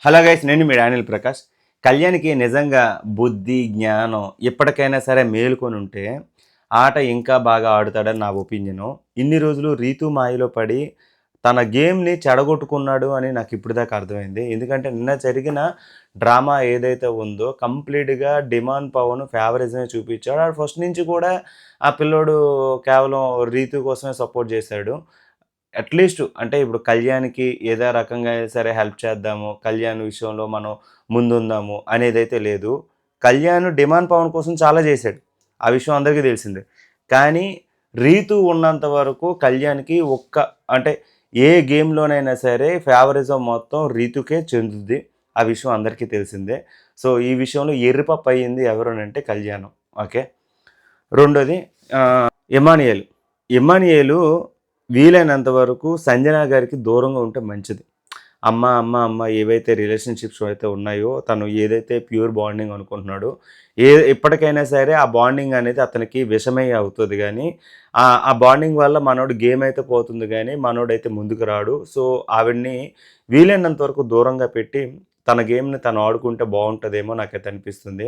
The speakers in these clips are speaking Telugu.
హలో గైస్, నేను మీ డానియల్ ప్రకాష్. కళ్యాణ్‌కి నిజంగా బుద్ధి, జ్ఞానం ఎప్పటికైనా సరే మేలుకొని ఉంటే ఆట ఇంకా బాగా ఆడుతాడని నా ఒపీనియను. ఇన్ని రోజులు రీతు మాయలో పడి తన గేమ్‌ని చెడగొట్టుకున్నాడు అని నాకు ఇప్పటిదాకా అర్థమైంది. ఎందుకంటే నిన్న జరిగిన డ్రామా ఏదైతే ఉందో కంప్లీట్‌గా డిమాండ్ పవన్ ఫేవరిజమే చూపించాడు. ఆడు ఫస్ట్ నుంచి కూడా ఆ పిల్లోడు కేవలం రీతు కోసమే సపోర్ట్ చేశాడు. అట్‌లీస్ట్ అంటే ఇప్పుడు కళ్యాణ్‌కి ఏదో రకంగా సరే హెల్ప్ చేద్దాము. కళ్యాణ్ విషయంలో మనం ముందుందాము అనేదైతే లేదు. కళ్యాణ్ డిమాండ్ పవన్ కోసం చాలా చేశాడు. ఆ విషయం అందరికీ తెలిసిందే. కానీ రీతు ఉన్నంత వరకు కళ్యాణ్‌కి అంటే ఏ గేమ్‌లోనైనా సరే ఫేవరిజం మొత్తం రీతుకే చెందుద్ది. ఆ విషయం అందరికీ తెలిసిందే. సో, ఈ విషయంలో ఎర్రిపప్పు అయింది ఎవరనంటే కళ్యాణం. ఓకే. రెండోది ఎమానియేల్. ఎమానియేలు వీలైనంత వరకు సంజన గారికి దూరంగా ఉంటే మంచిది. అమ్మ ఏవైతే రిలేషన్‌షిప్స్ అయితే ఉన్నాయో, తను ఏదైతే ప్యూర్ బాండింగ్ అనుకుంటున్నాడో, ఇప్పటికైనా సరే ఆ బాండింగ్ అనేది అతనికి విషమే అవుతది గానీ, ఆ బాండింగ్ వల్ల మనోడు గేమ్ అయితే పోతుంది గానీ, మనోడైతే ముందుకు రాడు. సో, ఆవిడని వీలైనంత వరకు దూరంగా పెట్టి, తన గేమ్‌ని తను ఆడుకుంటే బావుంటదేమో నాకైతే అనిపిస్తుంది.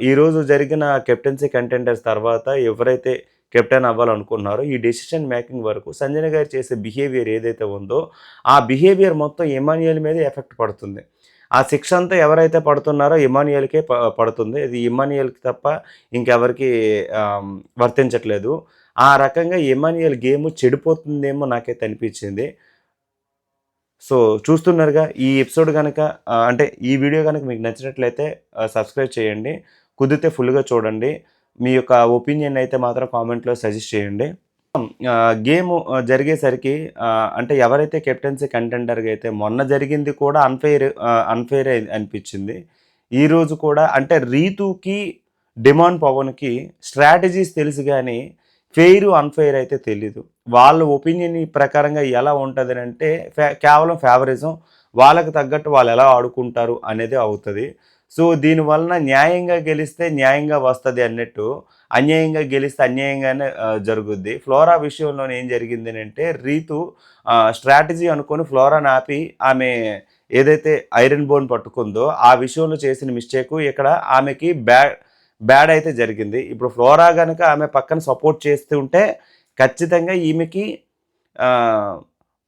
ఈరోజు జరిగిన కెప్టెన్సీ కంటెండర్స్ తర్వాత ఎవరైతే కెప్టెన్ అవ్వాలనుకున్నారో, ఈ డెసిషన్ మేకింగ్ వరకు సంజన గారు చేసే బిహేవియర్ ఏదైతే ఉందో, ఆ బిహేవియర్ మొత్తం ఇమ్మాన్యుయల్ మీదే ఎఫెక్ట్ పడుతుంది. ఆ శిక్ష అంతా ఎవరైతే పడుతున్నారో ఇమ్మాన్యుయల్‌కే పడుతుంది. ఇది ఇమ్మాన్యుయల్‌కి తప్ప ఇంకెవరికీ వర్తించట్లేదు. ఆ రకంగా ఇమ్మాన్యుయల్ గేమ్ చెడిపోతుందేమో నాకైతే అనిపించింది. సో, చూస్తున్నారుగా ఈ ఎపిసోడ్ గనక అంటే ఈ వీడియో గనక మీకు నచ్చినట్లయితే సబ్స్క్రైబ్ చేయండి. కుదిరితే ఫుల్‌గా చూడండి. మీ యొక్క ఒపీనియన్ అయితే మాత్రం కామెంట్‌లో సజెస్ట్ చేయండి. గేము జరిగేసరికి అంటే ఎవరైతే కెప్టెన్సీ కంటెండర్‌గా అయితే మొన్న జరిగింది కూడా అన్‌ఫెయిరే అనిపిచ్చింది. ఈరోజు కూడా అంటే రీతూకి, డిమాండ్ పవన్‌కి స్ట్రాటజీస్ తెలుసు గానీ, ఫెయిర్, అన్‌ఫెయిర్ అయితే తెలీదు. వాళ్ళ ఒపీనియన్ ప్రకారంగా ఎలా ఉంటదనంటే కేవలం ఫేవరిజం. వాళ్ళకి తగ్గట్టు వాళ్ళెలా ఆడుకుంటారు అనేదే అవుతది. సో, దీనివలన న్యాయంగా గెలిస్తే న్యాయంగా వస్తది అన్నట్టు అన్యాయంగా గెలిస్తే అన్యాయంగానే జరుగుద్ది. ఫ్లోరా విషయంలోనే ఏం జరిగిందనంటే రీతు స్ట్రాటజీ అనుకోని ఫ్లోరాని ఆపి ఆమె ఏదైతే ఐరన్ బోన్ పట్టుకుందో ఆ విషయంలో చేసిన మిస్టేకు ఇక్కడ ఆమెకి బ్యాడ్ అయితే జరిగింది. ఇప్పుడు ఫ్లోరా గనక ఆమె పక్కన సపోర్ట్ చేస్తూ ఉంటే ఖచ్చితంగా ఈమెకి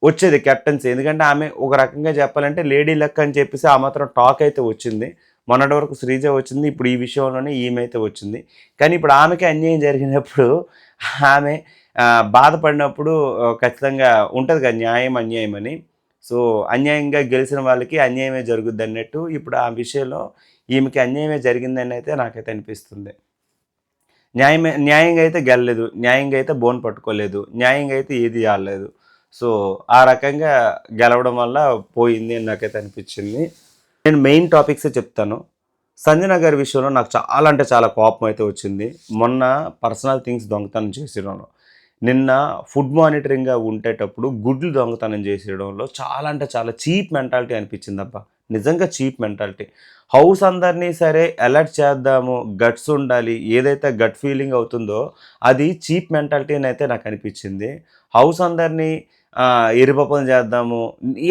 వచ్చేది కెప్టెన్సీ. ఎందుకంటే ఆమె ఒక రకంగా చెప్పాలంటే లేడీ లక్ అని చెప్పేసి ఆ మాత్రం టాక్ అయితే వచ్చింది. మొన్నటి వరకు శ్రీజ వచ్చింది. ఇప్పుడు ఈ విషయంలోనే ఈమె అయితే వచ్చింది. కానీ ఇప్పుడు ఆమెకే అన్యాయం జరిగినప్పుడు ఆమె బాధపడినప్పుడు ఖచ్చితంగా ఉంటది కదా! న్యాయం, అన్యాయం అని. సో, అన్యాయంగా గెలిచిన వాళ్ళకి అన్యాయమే జరుగుద్దన్నట్టు ఇప్పుడు ఆ విషయంలో ఈమెకి అన్యాయమే జరిగిందని అయితే నాకైతే అనిపిస్తుంది. న్యాయంగా అయితే గెలలేదు. న్యాయంగా అయితే బోన్ పట్టుకోలేదు. న్యాయంగా అయితే ఏది ఆడలేదు. సో, ఆ రకంగా గెలవడం వల్ల పోయింది అని నాకైతే అనిపిచ్చింది. నేను మెయిన్ టాపిక్సే చెప్తాను. సంజన గారి విషయంలో నాకు చాలా అంటే చాలా కోపం అయితే వచ్చింది. మొన్న పర్సనల్ థింగ్స్ దొంగతనం చేసేయడంలో. నిన్న ఫుడ్ మానిటరింగ్‌గా ఉండేటప్పుడు గుడ్లు దొంగతనం చేసేయడంలో చాలా అంటే చాలా చీప్ మెంటాలిటీ అనిపించిందబ్బా! నిజంగా చీప్ మెంటాలిటీ. హౌస్ అందరిని సరే అలర్ట్ చేద్దాము, గట్స్ ఉండాలి. ఏదైతే గట్ ఫీలింగ్ అవుతుందో అది చీప్ మెంటాలిటీ అని అయితే నాకు అనిపించింది. హౌస్ అందరిని ఎరిపప్పని చేద్దాము.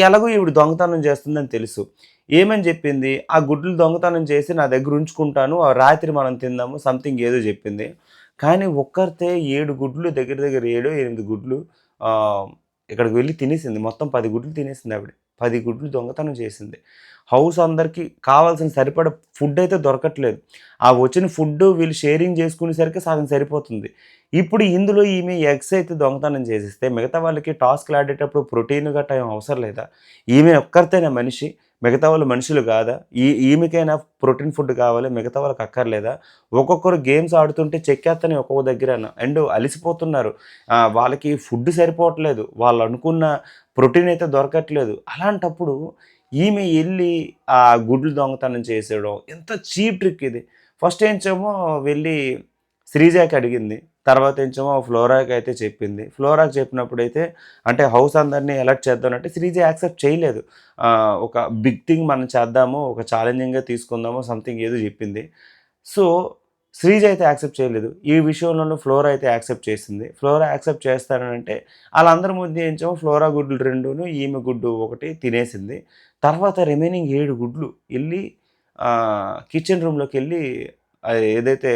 ఎలాగో ఈవిడ దొంగతనం చేస్తుందని తెలుసు. ఏమని చెప్పింది? ఆ గుడ్లు దొంగతనం చేసి నా దగ్గర ఉంచుకుంటాను. ఆ రాత్రి మనం తిందాము సంథింగ్ ఏదో చెప్పింది. కానీ ఒక్కరితే 7 గుడ్లు దగ్గర దగ్గర 7, 8 గుడ్లు ఆహ్, ఇక్కడికి వెళ్లి తినేసింది. మొత్తం 10 గుడ్లు తినేసింది ఆవిడ. 10 గుడ్లు దొంగతనం చేసింది. హౌస్ అందరికి కావాల్సిన సరిపడా ఫుడ్ అయితే దొరకట్లేదు. ఆ వచ్చిన ఫుడ్డు వీళ్ళు షేరింగ్ చేసుకునేసరికి సగం సరిపోతుంది. ఇప్పుడు ఇందులో ఈమె ఎగ్స్ అయితే దొంగతనం చేసేస్తే మిగతా వాళ్ళకి టాస్క్‌లు ఆడేటప్పుడు ప్రోటీన్ గట్టా ఏం అవసరం లేదా? ఈమె ఒక్కరితేనా మనిషి? మిగతా వాళ్ళు మనుషులు కాదా? ఈమెకైనా ప్రోటీన్ ఫుడ్ కావాలి. మిగతా వాళ్ళకి అక్కర్లేదా? ఒక్కొక్కరు గేమ్స్ ఆడుతుంటే చెక్కేత్తన్నాయి ఒక్కొక్క దగ్గరన. అండ్ అలిసిపోతున్నారు. వాళ్ళకి ఫుడ్ సరిపోవట్లేదు. వాళ్ళు అనుకున్న ప్రోటీన్ అయితే దొరకట్లేదు. అలాంటప్పుడు ఈమె ఎళ్లి ఆ గుడ్లు దొంగతనం చేసేయడం ఎంత చీప్ ట్రిక్ ఇది. ఫస్ట్ ఏంచేమో వెళ్ళి శ్రీజాకి అడిగింది. తర్వాత ఏంచేమో ఫ్లోరాకి అయితే చెప్పింది. ఫ్లోరాకి చెప్పినప్పుడైతే అంటే హౌస్ అందరిని అలర్ట్ చేద్దామంటే శ్రీజ యాక్సెప్ట్ చేయలేదు. ఒక బిగ్ థింగ్ మనం చేద్దాము. ఒక ఛాలెంజింగ్‌గా తీసుకుందాము సంథింగ్ ఏదో చెప్పింది. సో, శ్రీజ అయితే యాక్సెప్ట్ చేయలేదు. ఈ విషయంలోనూ ఫ్లోరా అయితే యాక్సెప్ట్ చేసింది. ఫ్లోరా యాక్సెప్ట్ చేస్తానంటే ఆళ్ళందరి ముందు ఏంచేమో ఫ్లోరా గుడ్లు 2ను ఈమె గుడ్డు 1 తినేసింది. తర్వాత రిమైనింగ్ 7 గుడ్లు ఎళ్లి కిచెన్ రూమ్‌లోకెళ్ళి ఏదైతే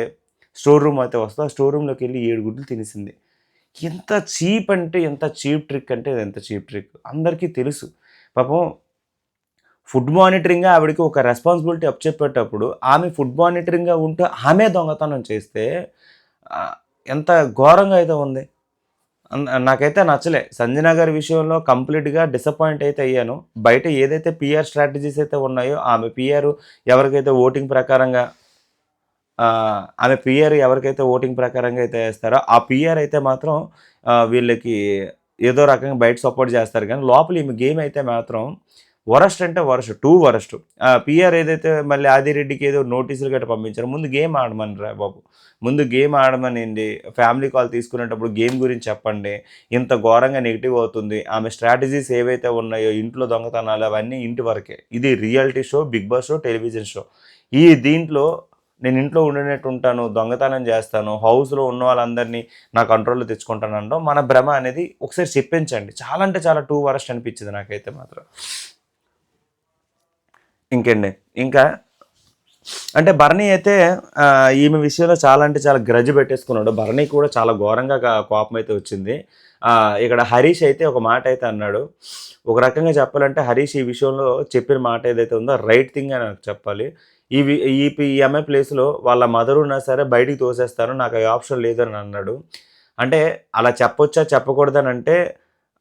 స్టోర్ రూమ్ అయితే వస్తదో ఆ స్టోర్ రూమ్‌లోకెళ్ళి 7 గుడ్లు తినేసింది. ఎంత చీప్ అంటే ఎంత చీప్ ట్రిక్ అంటే ఎంత చీప్ ట్రిక్. అందరికీ తెలుసు. పాపం ఫుడ్ మానిటరింగ్‌గా ఆవిడకి ఒక రెస్పాన్సిబిలిటీ అప్పచెప్పేటప్పుడు ఆమె ఫుడ్ మానిటరింగ్‌గా ఉంటూ ఆమె దొంగతనం చేస్తే ఎంత ఘోరంగా అయితే ఉంది. నాకైతే నచ్చలే. సంజన గారి విషయంలో కంప్లీట్‌గా డిసప్పాయింట్ అయితే అయ్యాను. బయట ఏదైతే పీఆర్ స్ట్రాటజీస్ అయితే ఉన్నాయో ఆమె పీఆర్ ఎవరికైతే ఓటింగ్ ప్రకారంగా ఆమె పీఆర్ ఎవరికైతే ఓటింగ్ ప్రకారంగా అయితే ఏస్తారో ఆ పీఆర్ అయితే మాత్రం వీళ్ళకి ఏదో రకంగా బయట సపోర్ట్ చేస్తారు కానీ లోపల ఈమె గేమ్ అయితే మాత్రం వరస్ట్ అంటే వరస్ట్. Two worst. పీఆర్ ఏదైతే మళ్ళీ ఆదిరెడ్డికి ఏదో నోటీసులు గట్రా పంపించారో ముందు గేమ్ ఆడమనిరా బాబు. ముందు గేమ్ ఆడమనండి. ఫ్యామిలీ కాల్ తీసుకునేటప్పుడు గేమ్ గురించి చెప్పండి. ఇంత ఘోరంగా నెగెటివ్ అవుతుంది. ఆమె స్ట్రాటజీస్ ఏవైతే ఉన్నాయో ఇంట్లో దొంగతనాలు అవన్నీ ఇంటి వరకే. ఇది reality show, Bigg Boss show, television show. దీంట్లో నేను ఇంట్లో ఉండినట్టు ఉంటాను, దొంగతనం చేస్తాను, హౌస్‌లో ఉన్న వాళ్ళందరినీ నా కంట్రోల్‌లో తెచ్చుకుంటాననడం మన భ్రమ అనేది ఒకసారి చెప్పించండి. చాలా అంటే చాలా టూ వరస్ట్ అనిపించింది నాకైతే మాత్రం. ఇంకేండి ఇంకా అంటే భరణి అయితే ఈమె విషయంలో చాలా అంటే చాలా గ్రడ్జ్ పెట్టేసుకున్నాడు. భరణి కూడా చాలా ఘోరంగా కోపం అయితే వచ్చింది. ఇక్కడ హరీష్ అయితే ఒక మాట అయితే అన్నాడు. ఒక రకంగా చెప్పాలంటే హరీష్ ఈ విషయంలో చెప్పిన మాట ఏదైతే ఉందో రైట్ థింగ్ అని నాకు చెప్పాలి. ఈ అమ్మాయి ప్లేస్‌లో వాళ్ళ మదర్ ఉన్నా సరే బయటికి తోసేస్తాను. నాకు ఆ ఆప్షన్ లేదని అన్నాడు. అంటే అలా చెప్పొచ్చా చెప్పకూడదని అంటే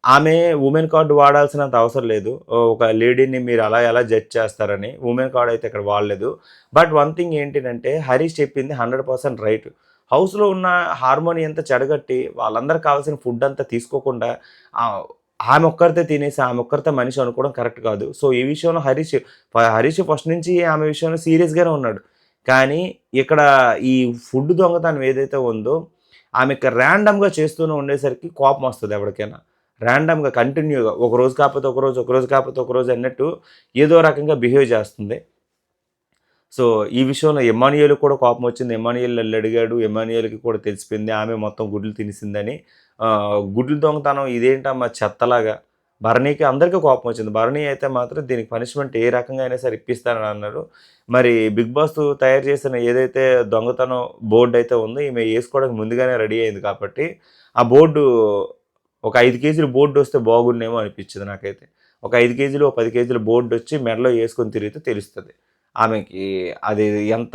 ఆమె వుమెన్ కార్డ్ వాడాల్సినంత అవసరం లేదు. ఒక లేడీని మీరు అలా ఎలా జడ్జ్ చేస్తారని వుమెన్ కార్డ్ అయితే ఇక్కడ వాడలేదు. బట్ వన్ థింగ్ ఏంటిదంటే హరీష్ చెప్పింది 100% రైట్. హౌస్‌లో ఉన్న హార్మోని అంతా చెడగొట్టి వాళ్ళందరికి కావాల్సిన ఫుడ్ అంతా తీసుకోకుండా ఆమె ఒక్కరితే తినేసి ఆమె ఒక్కరితే మనిషి అనుకోవడం కరెక్ట్ కాదు. సో ఈ విషయంలో హరీష్ ఫస్ట్ నుంచి ఆమె విషయంలో సీరియస్‌గానే ఉన్నాడు. కానీ ఇక్కడ ఈ ఫుడ్ దొంగతనం ఏదైతే ఉందో ఆమెకి ర్యాండమ్‌గా చేస్తూనే ఉండేసరికి కోపం వస్తది ఎవరికైనా. ర్యాండమ్‌గా కంటిన్యూగా ఒకరోజు కాకపోతే ఒకరోజు, ఒకరోజు కాకపోతే ఒకరోజు అన్నట్టు ఏదో రకంగా బిహేవ్ చేస్తుంది. సో ఈ విషయంలో ఎమ్మాన్యుయల్‌కి కూడా కోపం వచ్చింది. ఎమ్మాన్యుయల్ ఎళ్లి అడిగాడు. ఎమ్మాన్యుయల్‌కి కూడా తెలిసిపోయింది ఆమె మొత్తం గుడ్లు తినేసిందని. గుడ్లు దొంగతనం ఇదేంటమ్మా చెత్తలాగా. భరణికి అందరికీ కోపం వచ్చింది. భరణి అయితే మాత్రం దీనికి పనిష్మెంట్ ఏ రకంగా అయినా సరే ఇప్పిస్తానని అన్నారు. మరి బిగ్ బాస్ తయారు చేసిన ఏదైతే దొంగతనం బోర్డ్ అయితే ఉందో ఈమె ఏసుకోవడానికి ముందుగానే రెడీ అయింది కాబట్టి ఆ బోర్డు ఒక 5 కేజీల బోర్డు వస్తే బాగుండేమో అనిపించింది నాకైతే. ఒక 5 కేజీలు, 10 కేజీల బోర్డు వచ్చి మెడలో వేసుకొని తిరిగితే తెలుస్తది. ఆమెకి అది ఎంత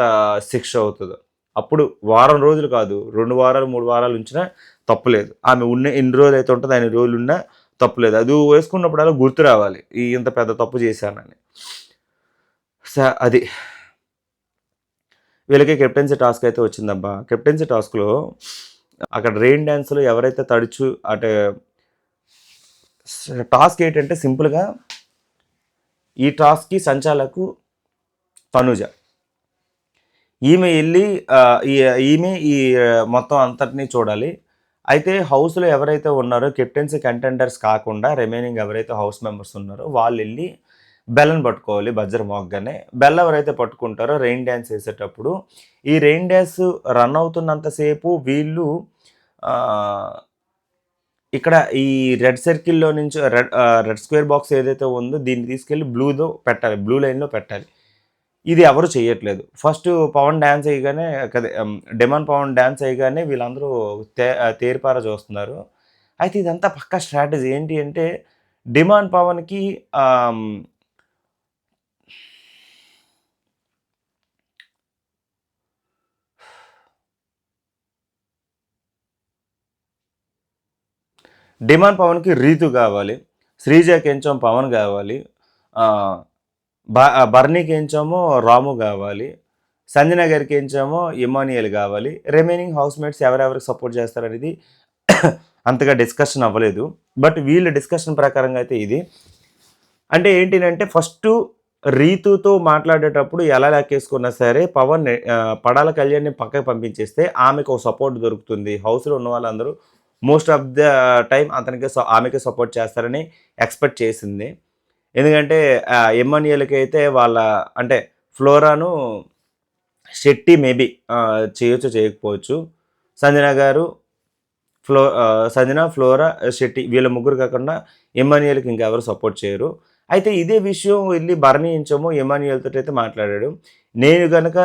శిక్ష అవుతదో. అప్పుడు వారం రోజులు కాదు 2 వారాలు, 3 వారాలు ఉంచినా తప్పులేదు. ఆమె ఎన్ని రోజులైతే ఉంటదో అన్ని రోజులున్నా తప్పులేదు. అది వేసుకున్నప్పుడల్లా గుర్తు రావాలి. ఇంత పెద్ద తప్పు చేశానని. అది. వీళ్ళకి కెప్టెన్సీ టాస్క్ అయితే వచ్చిందబ్బా. కెప్టెన్సీ టాస్క్‌లో అక్కడ రెయిన్ డాన్స్‌లో ఎవరైతే అంటే టాస్క్ ఏంటంటే సింపుల్‌గా ఈ టాస్క్‌కి సంచాలకు తనుజ. ఈమె ఎళ్లి ఈమె మొత్తం అంతటిని చూడాలి. అయితే హౌస్‌లో ఎవరైతే ఉన్నారో కెప్టెన్సీ కంటెండర్స్ కాకుండా రిమైనింగ్ ఎవరైతే హౌస్ మెంబర్స్ ఉన్నారో వాళ్ళెళ్లి బెల్లని పట్టుకోవాలి బజర్ మోగగానే. బెల్ ఎవరైతే పట్టుకుంటారో రెయిన్ డాన్స్ ఏసేటప్పుడు ఈ రెయిన్ డాన్స్ రన్ అవుతున్నంత సేపు వీళ్ళు ఇక్కడ ఈ రెడ్ సర్కిల్‌లో నుంచి రెడ్ స్క్వేర్ బాక్స్ ఏదైతే ఉందో దీన్ని తీసుకెళ్ళి పెట్టాలి. బ్లూ లైన్‌లో పెట్టాలి. ఇది ఎవరు చేయట్లేదు. ఫస్ట్ పవన్ డాన్స్ ఎయగానే డెమాన్ పవన్ డాన్స్ ఎయగానే వీళ్ళందరూ తేరిపార చూస్తున్నారు. అయితే ఇదంతా పక్కా స్ట్రాటజీ. ఏంటి అంటే డిమాండ్ పవన్‌కి రీతు కావాలి. శ్రీజకి కొంచెం పవన్ కావాలి. బర్నీకి ఏంచేమో రాము కావాలి. సంజన గారికి ఏంచేమో ఇమానియల్ కావాలి. రిమైనింగ్ హౌస్ మేట్స్ ఎవరెవరికి సపోర్ట్ చేస్తారనేది అంతగా డిస్కషన్ అవ్వలేదు. బట్ వీళ్ళ డిస్కషన్ ప్రకారంగా అయితే ఇది. అంటే ఏంటినంటే ఫస్టు రీతుతో మాట్లాడేటప్పుడు ఎలా లెక్కేసుకున్నా సరే పడాల కళ్యాణ్‌ని పక్కకు పంపించేస్తే ఆమెకు ఒక సపోర్ట్ దొరుకుతుంది. హౌస్‌లో ఉన్న వాళ్ళందరూ మోస్ట్ ఆఫ్ ద టైమ్ ఆమెకే సపోర్ట్ చేస్తారని ఎక్స్‌పెక్ట్ చేసింది. ఎందుకంటే ఎమ్మాన్యుయల్‌కి అయితే అంటే ఫ్లోరాను శెట్టి మేబీ చేయొచ్చు చేయకపోవచ్చు. సంజన గారు, సంజన, ఫ్లోరా, శెట్టి వీళ్ళ ముగ్గురు కాకుండా ఎమాన్యుయల్‌కి ఇంకెవరు సపోర్ట్ చేయరు. అయితే ఇదే విషయం వెళ్లి భరణి ఇంచమో ఎమాన్యుయల్‌తోటైతే మాట్లాడాడు. నేను గనక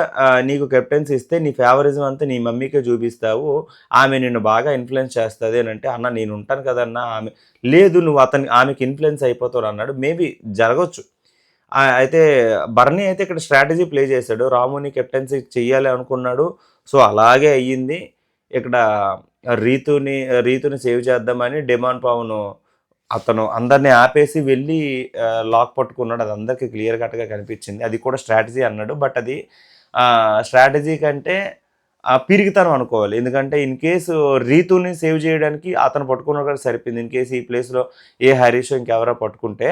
నీకు కెప్టెన్సీ ఇస్తే నీ ఫేవరిజం అంతా నీ మమ్మీకే చూపిస్తావు. ఆమె నిన్ను బాగా ఇన్‌ఫ్లుయెన్స్ చేస్తది అనంటే, అన్న నేనుంటాను కదన్నా ఆమె లేదు నువ్వు ఆమెకి ఇన్‌ఫ్లుయెన్స్ అయిపోతావు అన్నాడు. మేబీ జరగొచ్చు. అయితే భరణి అయితే ఇక్కడ స్ట్రాటజీ ప్లే చేశాడు. రాముని కెప్టెన్సీ చెయ్యాలి అనుకున్నాడు. సో, అలాగే అయ్యింది. ఇక్కడ రీతుని రీతుని సేవ్ చేద్దామని డిమాండ్ పవన్ అతను అందరిని ఆపేసి వెళ్ళి లాక్ పట్టుకున్నాడు. అది అందరికీ క్లియర్ కట్‌గా కనిపించింది. అది కూడా స్ట్రాటజీ అన్నాడు. బట్ అది స్ట్రాటజీ కంటే పిరికితనం అనుకోవాలి. ఎందుకంటే ఇన్ కేసు రీతుని సేవ్ చేయడానికి అతను పట్టుకున్నా కూడా సరిపోయింది. ఇన్ కేసు ఈ ప్లేస్‌లో ఏ హరీషో ఇంకెవరో పట్టుకుంటే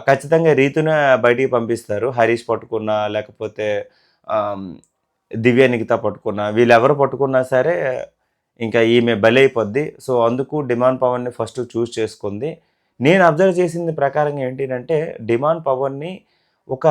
ఖచ్చితంగా రీతునే బయటికి పంపిస్తారు. హరీష్ పట్టుకున్నా లేకపోతే ఆహ్, దివ్య నిఖిత పట్టుకున్నా వీళ్ళెవరు పట్టుకున్నా సరే ఇంకా ఈమె బలైపోద్ది. సో, అందుకు డిమాండ్ పవన్‌ని ఫస్ట్ చూజ్ చేసుకుంది. నేను అబ్జర్వ్ చేసింది ప్రకారంగా ఏంటినంటే డిమాండ్ పవన్‌ని ఒక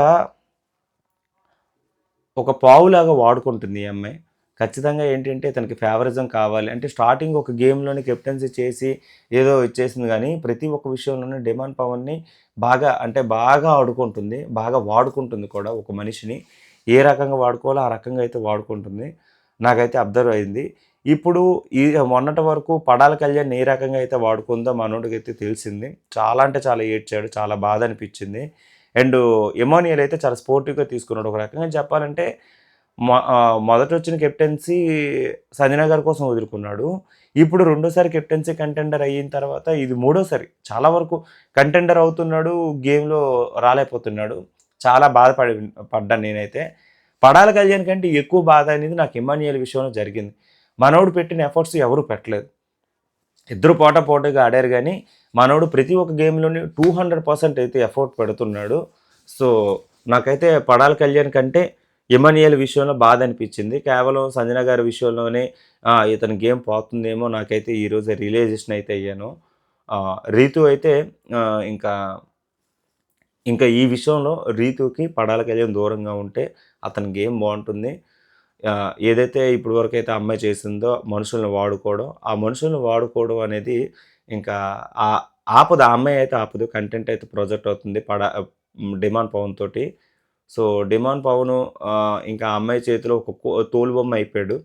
ఒక పావులాగా వాడుకుంటుంది ఈ అమ్మాయి. ఖచ్చితంగా ఏంటంటే తనకి ఫేవరిజం కావాలి. అంటే స్టార్టింగ్ ఒక గేమ్‌లోనే కెప్టెన్సీ చేసి ఏదో ఇచ్చేసింది గానీ, ప్రతి ఒక్క విషయంలోనూ డిమాండ్ పవన్‌ని బాగా అంటే బాగా ఆడుకుంటుంది. బాగా వాడుకుంటుంది కూడా ఒక మనిషిని. ఏ రకంగా వాడుకోవాలో ఆ రకంగా అయితే వాడుకుంటుంది. నాకైతే అబ్జర్వ్ అయింది. ఇప్పుడు ఈ మొన్నటి వరకు పడాల కళ్యాణ్ ఏ రకంగా అయితే వాడుకుందో మనోడికైతే తెలిసింది. చాలా అంటే చాలా ఏడ్చాడు. చాలా బాధ అనిపిచ్చింది. అండ్ ఎమాన్యుయల్ అయితే చాలా స్పోర్టివ్‌గా తీసుకున్నాడు. ఒక రకంగా చెప్పాలంటే మొదటొచ్చిన కెప్టెన్సీ సంజన గారి కోసం వదులుకున్నాడు. ఇప్పుడు రెండోసారి కెప్టెన్సీ కంటెండర్ అయిన తర్వాత ఇది మూడోసారి. చాలా వరకు కంటెండర్ అవుతున్నాడు. గేమ్‌లో రాలేకపోతున్నాడు. చాలా పడ్డాను నేనైతే. పడాల కళ్యాణ్ కంటే ఎక్కువ బాధ అనేది నాకు ఎమాన్యుయల్ విషయంలో జరిగింది. మనోడు పెట్టిన ఎఫర్ట్స్ ఎవరు పెట్టలేదు. ఇద్దరు పోటాపోటీగా ఆడారు గానీ, మనోడు ప్రతి ఒక్క గేమ్‌లోని 200% అయితే ఎఫర్ట్ పెడుతున్నాడు. సో, నాకైతే పడాల కళ్యాణ్ కంటే ఎమాన్యుయల్ విషయంలో బాధ అనిపించింది. కేవలం సంజన గారి విషయంలోనే ఇతని గేమ్ పోతుందేమో నాకైతే ఈరోజే రియలైజేషన్ అయితే అయ్యాను. రీతు అయితే ఇంకా ఇంకా ఈ విషయంలో రీతుకి పడాల కళ్యాణ్ దూరంగా ఉంటే అతని గేమ్ బావుంటుంది. ఏదైతే ఇప్పటి వరకైతే ఆ అమ్మాయి చేసిందో మనుషుల్ని వాడుకోవడం, ఆ మనుషుల్ని వాడుకోవడం అనేది ఇంకా ఆపదు. ఆ అమ్మాయి అయితే ఆపదు. కంటెంట్ అయితే ప్రొజెక్ట్ అవుతుంది. డిమాండ్ పవన్ తోటి. సో, డిమాండ్ పవను ఇంకా ఆ అమ్మాయి చేతిలో ఒక తోలుబొమ్మ అయిపోయాడు.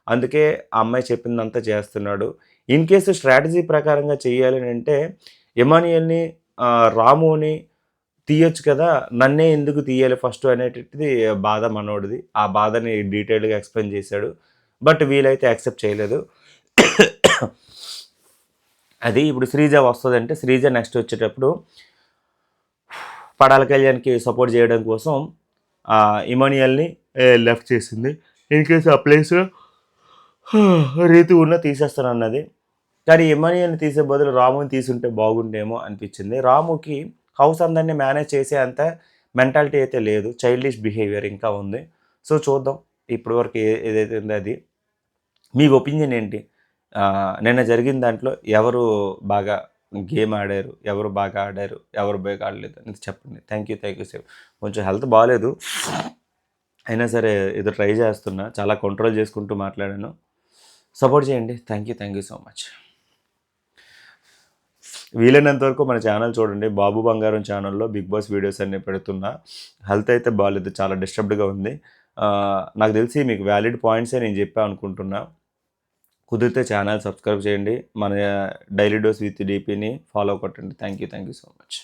అందుకే ఆ అమ్మాయి చెప్పిందంతా చేస్తున్నాడు. ఇన్ కేస్ స్ట్రాటజీ ప్రకారంగా చేయాలనంటే ఎమాన్యుయల్‌ని, రాముని తీయొచ్చు కదా! నన్నే ఎందుకు తీయాలి ఫస్టు అనేటటిది బాధ మనోడిది. ఆ బాధని డీటెయిల్డ్‌గా ఎక్స్‌ప్లెయిన్ చేశాడు. బట్ వీళ్ళైతే యాక్సెప్ట్ చేయలేదు. అది ఇప్పుడు శ్రీజ వస్తదంటే శ్రీజ నెక్స్ట్ వచ్చేటప్పుడు పడాల కళ్యాణ్‌కి సపోర్ట్ చేయడం కోసం ఇమాన్యుయల్‌ని లెఫ్ట్ చేసింది. ఇన్ కేస్ ఆ ప్లేస్‌లో రీతు ఉన్న తీసేస్తానన్నది. కానీ ఇమాన్యుయల్‌ని తీసే బదులు రాముని తీసుంటే బాగుండేమో అనిపించింది. రాముకి హౌస్ అందరిని మేనేజ్ చేసే అంత మెంటాలిటీ అయితే లేదు. చైల్డిష్ బిహేవియర్ ఇంకా ఉంది. సో, చూద్దాం ఇప్పటి వరకు ఏదైతే ఉందో అది. మీ ఒపీనియన్ ఏంటి? నిన్న జరిగిన దాంట్లో ఎవరు బాగా గేమ్ ఆడారు? ఎవరు బాగా ఆడారు? ఎవరు బాగా ఆడలేదు అనేది చెప్పండి. Thank you sir. కొంచెం హెల్త్ బాలేదు. అయినా సరే ఏదో ట్రై చేస్తున్నా. చాలా కంట్రోల్ చేసుకుంటూ మాట్లాడాను. సపోర్ట్ చేయండి. Thank you so much. వీలైనంత వరకు మన ఛానల్ చూడండి. బాబు బంగారం ఛానల్‌లో బిగ్ బాస్ వీడియోస్ అన్నీ పెడుతున్నా. హెల్త్ అయితే బాలేదు. చాలా డిస్టర్బ్డ్‌గా ఉంది. నాకు తెలిసి మీకు వ్యాలిడ్ పాయింట్సే నేను చెప్పా అనుకుంటున్నా. కుదిరితే ఛానల్ సబ్స్క్రైబ్ చేయండి. మన డైలీ డోస్ విత్ డీపీని ఫాలో కొట్టండి. Thank you so much.